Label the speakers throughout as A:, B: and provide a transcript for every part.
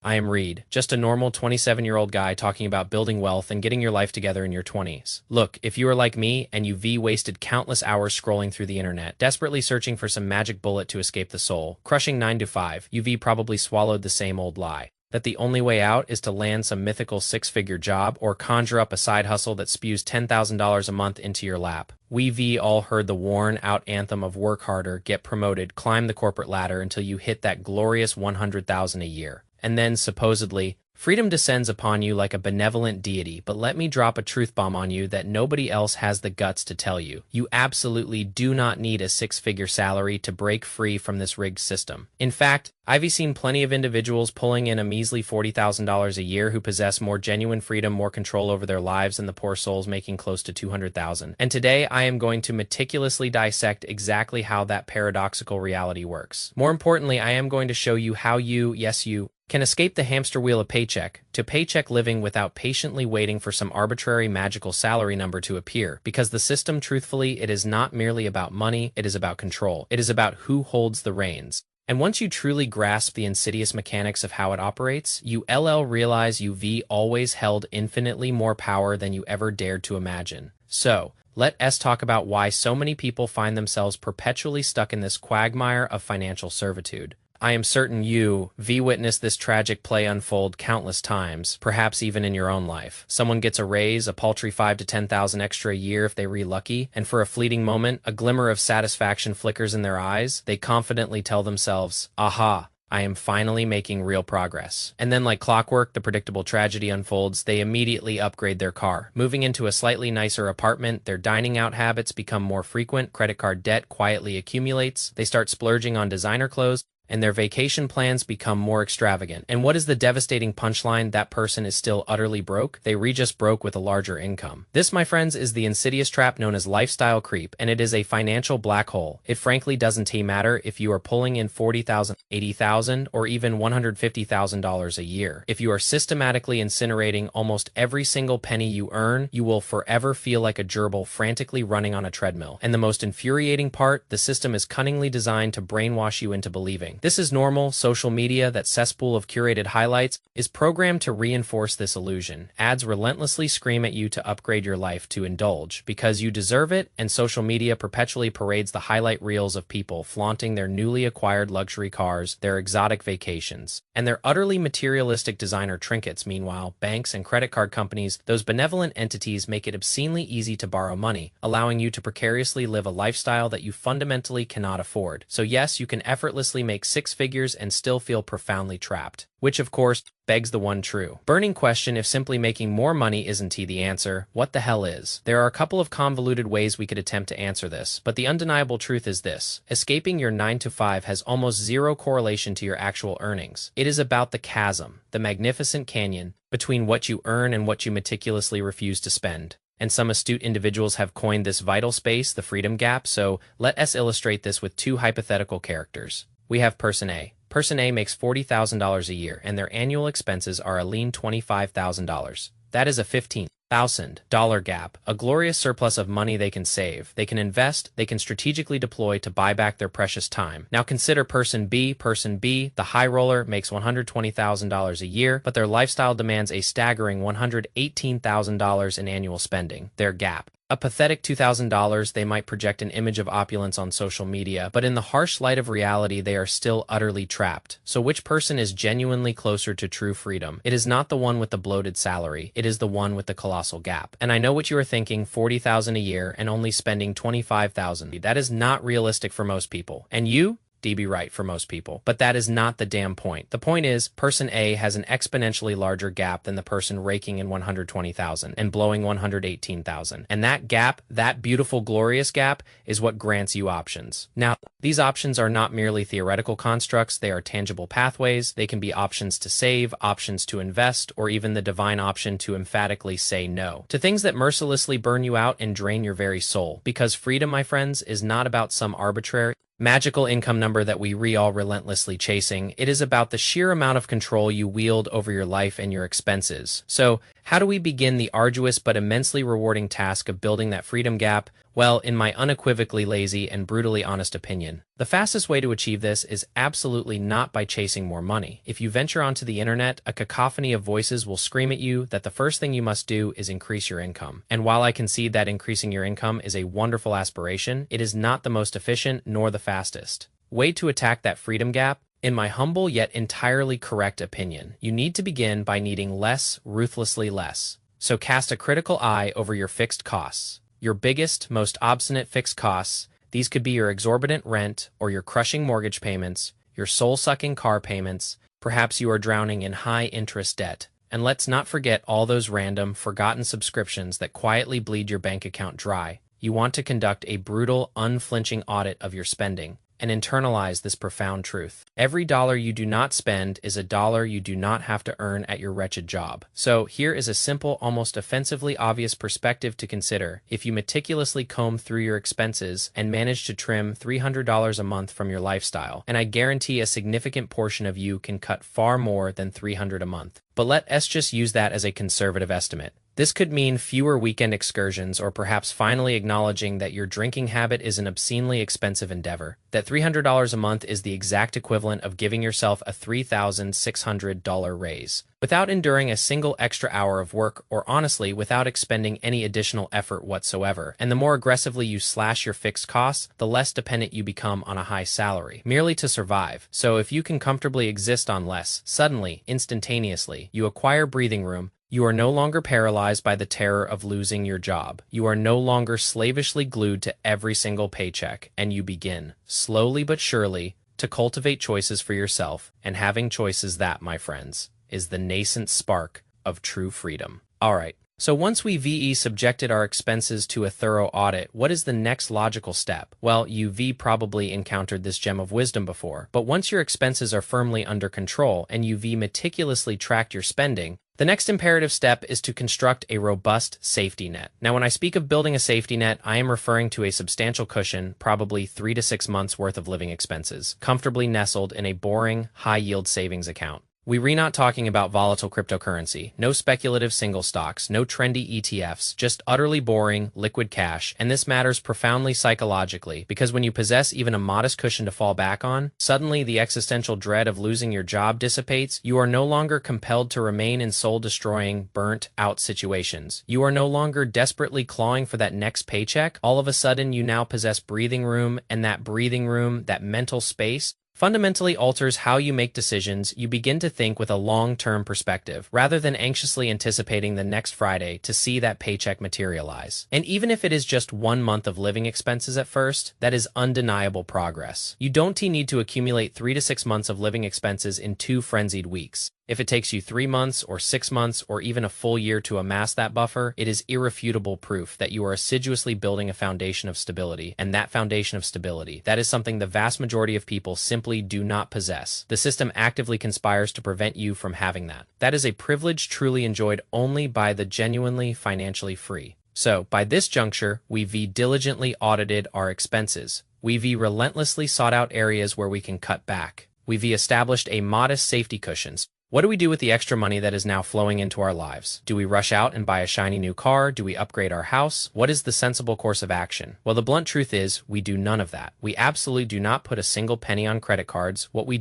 A: I am Reed, just a normal 27-year-old guy talking about building wealth and getting your life together in your 20s. Look, if you are like me and you've wasted countless hours scrolling through the internet, desperately searching for some magic bullet to escape the soul, crushing 9 to 5, you've probably swallowed the same old lie that the only way out is to land some mythical six-figure job or conjure up a side hustle that spews $10,000 a month into your lap. We've all heard the worn-out anthem of work harder, get promoted, climb the corporate ladder until you hit that glorious 100,000 a year. And then, supposedly, freedom descends upon you like a benevolent deity, but let me drop a truth bomb on you that nobody else has the guts to tell you. You absolutely do not need a six-figure salary to break free from this rigged system. In fact, I've seen plenty of individuals pulling in a measly $40,000 a year who possess more genuine freedom, more control over their lives than the poor souls making close to $200,000. And today, I am going to meticulously dissect exactly how that paradoxical reality works. More importantly, I am going to show you how you, yes you, can escape the hamster wheel of paycheck to paycheck living without patiently waiting for some arbitrary magical salary number to appear. Because the system, truthfully, it is not merely about money, it is about control. It is about who holds the reins. And once you truly grasp the insidious mechanics of how it operates, you realize you've always held infinitely more power than you ever dared to imagine. So, let us talk about why so many people find themselves perpetually stuck in this quagmire of financial servitude. I am certain you've witnessed this tragic play unfold countless times, perhaps even in your own life. Someone gets a raise, a paltry 5 to 10,000 extra a year if they're lucky, and for a fleeting moment, a glimmer of satisfaction flickers in their eyes. They confidently tell themselves, "Aha, I am finally making real progress." And then like clockwork, the predictable tragedy unfolds. They immediately upgrade their car, moving into a slightly nicer apartment. Their dining out habits become more frequent. Credit card debt quietly accumulates. They start splurging on designer clothes, and their vacation plans become more extravagant. And what is the devastating punchline? That person is still utterly broke. They just broke with a larger income. This, my friends, is the insidious trap known as lifestyle creep, and it is a financial black hole. It frankly doesn't matter if you are pulling in $40,000, $80,000, or even $150,000 a year. If you are systematically incinerating almost every single penny you earn, you will forever feel like a gerbil frantically running on a treadmill. And the most infuriating part, the system is cunningly designed to brainwash you into believing this is normal. Social media, that cesspool of curated highlights, is programmed to reinforce this illusion. Ads relentlessly scream at you to upgrade your life, to indulge, because you deserve it, and social media perpetually parades the highlight reels of people flaunting their newly acquired luxury cars, their exotic vacations, and their utterly materialistic designer trinkets. Meanwhile, banks and credit card companies, those benevolent entities, make it obscenely easy to borrow money, allowing you to precariously live a lifestyle that you fundamentally cannot afford. So yes, you can effortlessly make six figures and still feel profoundly trapped. Which, of course, begs the one true burning question: if simply making more money isn't the answer, what the hell is? There are a couple of convoluted ways we could attempt to answer this, but the undeniable truth is this: escaping your 9 to 5 has almost zero correlation to your actual earnings. It is about the chasm, the magnificent canyon, between what you earn and what you meticulously refuse to spend. And some astute individuals have coined this vital space the freedom gap, so let us illustrate this with two hypothetical characters. We have Person A. Person A makes $40,000 a year, and their annual expenses are a lean $25,000. That is a $15,000 gap, a glorious surplus of money they can save, they can invest, they can strategically deploy to buy back their precious time. Now consider Person B. Person B, the high roller, makes $120,000 a year, but their lifestyle demands a staggering $118,000 in annual spending. Their gap: a pathetic $2,000. They might project an image of opulence on social media, but in the harsh light of reality, they are still utterly trapped. So which person is genuinely closer to true freedom? It is not the one with the bloated salary. It is the one with the colossal gap. And I know what you are thinking: $40,000 a year and only spending $25,000. That is not realistic for most people. And you? DB right for most people. But that is not the damn point. The point is, Person A has an exponentially larger gap than the person raking in $120,000 and blowing $118,000. And that gap, that beautiful, glorious gap, is what grants you options. Now, these options are not merely theoretical constructs. They are tangible pathways. They can be options to save, options to invest, or even the divine option to emphatically say no to things that mercilessly burn you out and drain your very soul. Because freedom, my friends, is not about some arbitrary magical income number that we all relentlessly chasing. It is about the sheer amount of control you wield over your life and your expenses. So, How do we begin the arduous but immensely rewarding task of building that freedom gap? Well, in my unequivocally lazy and brutally honest opinion, the fastest way to achieve this is absolutely not by chasing more money. If you venture onto the internet, a cacophony of voices will scream at you that the first thing you must do is increase your income. And while I concede that increasing your income is a wonderful aspiration, it is not the most efficient nor the fastest way to attack that freedom gap. In my humble yet entirely correct opinion, you need to begin by needing less, ruthlessly less. So cast a critical eye over your fixed costs. Your biggest, most obstinate fixed costs. These could be your exorbitant rent or your crushing mortgage payments, your soul-sucking car payments. Perhaps you are drowning in high-interest debt. And let's not forget all those random, forgotten subscriptions that quietly bleed your bank account dry. You want to conduct a brutal, unflinching audit of your spending and internalize this profound truth. Every dollar you do not spend is a dollar you do not have to earn at your wretched job. So here is a simple, almost offensively obvious perspective to consider. If you meticulously comb through your expenses and manage to trim $300 a month from your lifestyle, and I guarantee a significant portion of you can cut far more than $300 a month. But let us just use that as a conservative estimate. This could mean fewer weekend excursions, or perhaps finally acknowledging that your drinking habit is an obscenely expensive endeavor, that $300 a month is the exact equivalent of giving yourself a $3,600 raise, without enduring a single extra hour of work, or honestly, without expending any additional effort whatsoever. And the more aggressively you slash your fixed costs, the less dependent you become on a high salary, merely to survive. So if you can comfortably exist on less, suddenly, instantaneously, you acquire breathing room. You are no longer paralyzed by the terror of losing your job. You are no longer slavishly glued to every single paycheck, and you begin, slowly but surely, to cultivate choices for yourself. And having choices, that, my friends, is the nascent spark of true freedom. Alright, so once we subjected our expenses to a thorough audit, what is the next logical step? Well, you probably encountered this gem of wisdom before, but once your expenses are firmly under control and you meticulously tracked your spending, the next imperative step is to construct a robust safety net. Now, when I speak of building a safety net, I am referring to a substantial cushion, probably 3 to 6 months worth of living expenses, comfortably nestled in a boring, high-yield savings account. We're not talking about volatile cryptocurrency, no speculative single stocks, no trendy ETFs, just utterly boring, liquid cash. And this matters profoundly psychologically, because when you possess even a modest cushion to fall back on, suddenly the existential dread of losing your job dissipates. You are no longer compelled to remain in soul-destroying, burnt-out situations. You are no longer desperately clawing for that next paycheck. All of a sudden, you now possess breathing room, and that breathing room, that mental space, fundamentally alters how you make decisions. You begin to think with a long-term perspective, rather than anxiously anticipating the next Friday to see that paycheck materialize. And even if it is just 1 month of living expenses at first, that is undeniable progress. You don't need to accumulate 3 to 6 months of living expenses in 2 frenzied weeks. If it takes you 3 months or 6 months or even a full year to amass that buffer, it is irrefutable proof that you are assiduously building a foundation of stability. And that foundation of stability, that is something the vast majority of people simply do not possess. The system actively conspires to prevent you from having that. That is a privilege truly enjoyed only by the genuinely financially free. So, by this juncture, we've diligently audited our expenses. We've relentlessly sought out areas where we can cut back. We've established a modest safety cushions. What do we do with the extra money that is now flowing into our lives? Do we rush out and buy a shiny new car? Do we upgrade our house? What is the sensible course of action? Well, the blunt truth is, we do none of that. We absolutely do not put a single penny on credit cards. What we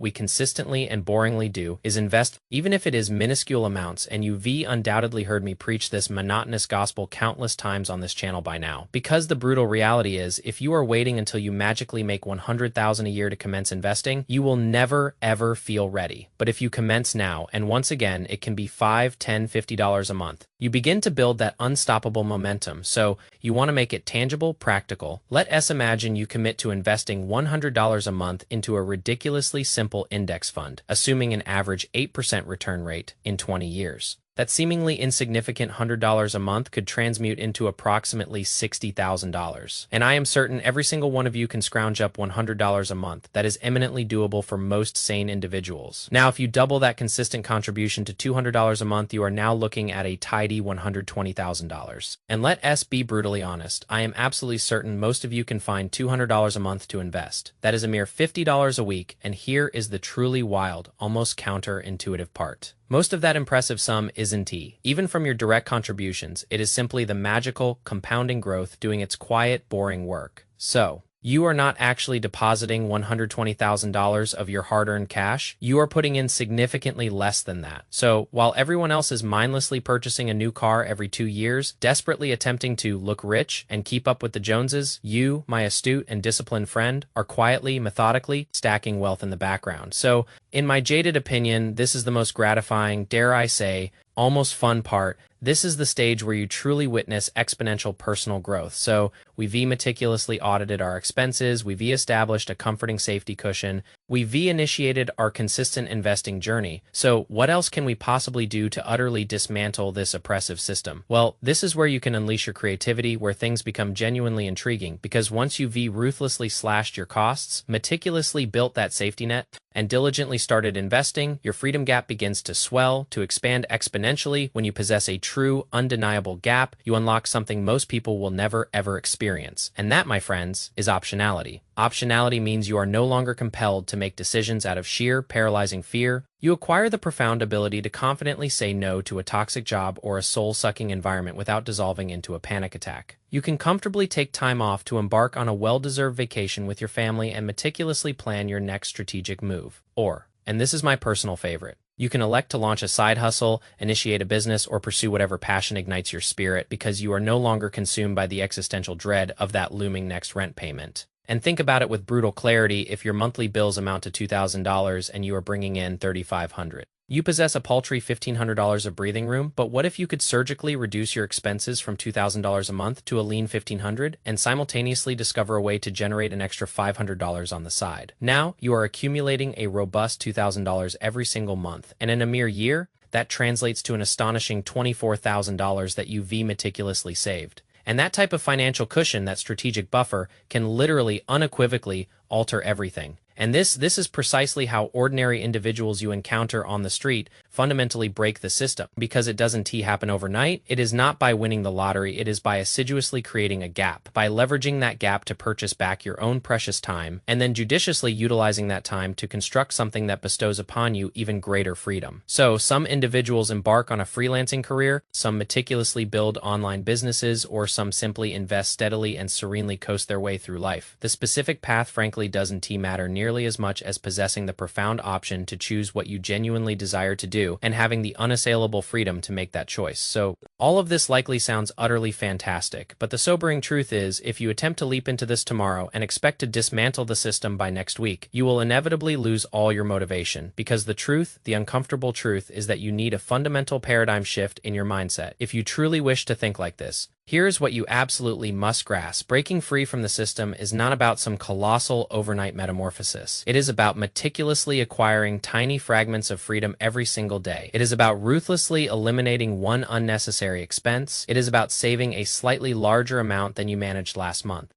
A: consistently and boringly do, is invest, even if it is minuscule amounts, and you've undoubtedly heard me preach this monotonous gospel countless times on this channel by now. Because the brutal reality is, if you are waiting until you magically make $100,000 a year to commence investing, you will never, ever feel ready. But if you commence now, and once again, it can be $5, $10, $50 a month. You begin to build that unstoppable momentum, so you want to make it tangible, practical. Let us imagine you commit to investing $100 a month into a ridiculously simple index fund, assuming an average 8% return rate in 20 years. That seemingly insignificant $100 a month could transmute into approximately $60,000. And I am certain every single one of you can scrounge up $100 a month. That is eminently doable for most sane individuals. Now, if you double that consistent contribution to $200 a month, you are now looking at a tidy $120,000. And let us be brutally honest, I am absolutely certain most of you can find $200 a month to invest. That is a mere $50 a week, and here is the truly wild, almost counterintuitive part. Most of that impressive sum isn't even from your direct contributions. It is simply the magical, compounding growth doing its quiet, boring work. So, you are not actually depositing $120,000 of your hard-earned cash. You are putting in significantly less than that. So, while everyone else is mindlessly purchasing a new car every 2 years, desperately attempting to look rich and keep up with the Joneses, you, my astute and disciplined friend, are quietly, methodically stacking wealth in the background. So, in my jaded opinion, this is the most gratifying, dare I say, almost fun part. This is the stage where you truly witness exponential personal growth. So we've meticulously audited our expenses, we've established a comforting safety cushion, we've initiated our consistent investing journey. So what else can we possibly do to utterly dismantle this oppressive system? Well, this is where you can unleash your creativity, where things become genuinely intriguing, because once you've ruthlessly slashed your costs, meticulously built that safety net, and diligently started investing, your freedom gap begins to swell, to expand exponentially. When you possess a true, undeniable gap, you unlock something most people will never, ever experience. And that, my friends, is optionality. Optionality means you are no longer compelled to make decisions out of sheer, paralyzing fear. You acquire the profound ability to confidently say no to a toxic job or a soul-sucking environment without dissolving into a panic attack. You can comfortably take time off to embark on a well-deserved vacation with your family and meticulously plan your next strategic move. Or, and this is my personal favorite, you can elect to launch a side hustle, initiate a business, or pursue whatever passion ignites your spirit because you are no longer consumed by the existential dread of that looming next rent payment. And think about it with brutal clarity. If your monthly bills amount to $2,000 and you are bringing in $3,500. You possess a paltry $1,500 of breathing room, but what if you could surgically reduce your expenses from $2,000 a month to a lean $1,500 and simultaneously discover a way to generate an extra $500 on the side? Now, you are accumulating a robust $2,000 every single month, and in a mere year, that translates to an astonishing $24,000 that you meticulously saved. And that type of financial cushion, that strategic buffer, can literally, unequivocally alter everything. And this is precisely how ordinary individuals you encounter on the street fundamentally break the system. Because it doesn't happen overnight, it is not by winning the lottery, it is by assiduously creating a gap, by leveraging that gap to purchase back your own precious time, and then judiciously utilizing that time to construct something that bestows upon you even greater freedom. So some individuals embark on a freelancing career, some meticulously build online businesses, or some simply invest steadily and serenely coast their way through life. The specific path frankly doesn't matter nearly as much as possessing the profound option to choose what you genuinely desire to do and having the unassailable freedom to make that choice. So, all of this likely sounds utterly fantastic, but the sobering truth is, if you attempt to leap into this tomorrow and expect to dismantle the system by next week, you will inevitably lose all your motivation, because the truth, the uncomfortable truth, is that you need a fundamental paradigm shift in your mindset if you truly wish to think like this. Here's what you absolutely must grasp. Breaking free from the system is not about some colossal overnight metamorphosis. It is about meticulously acquiring tiny fragments of freedom every single day. It is about ruthlessly eliminating one unnecessary expense. It is about saving a slightly larger amount than you managed last month.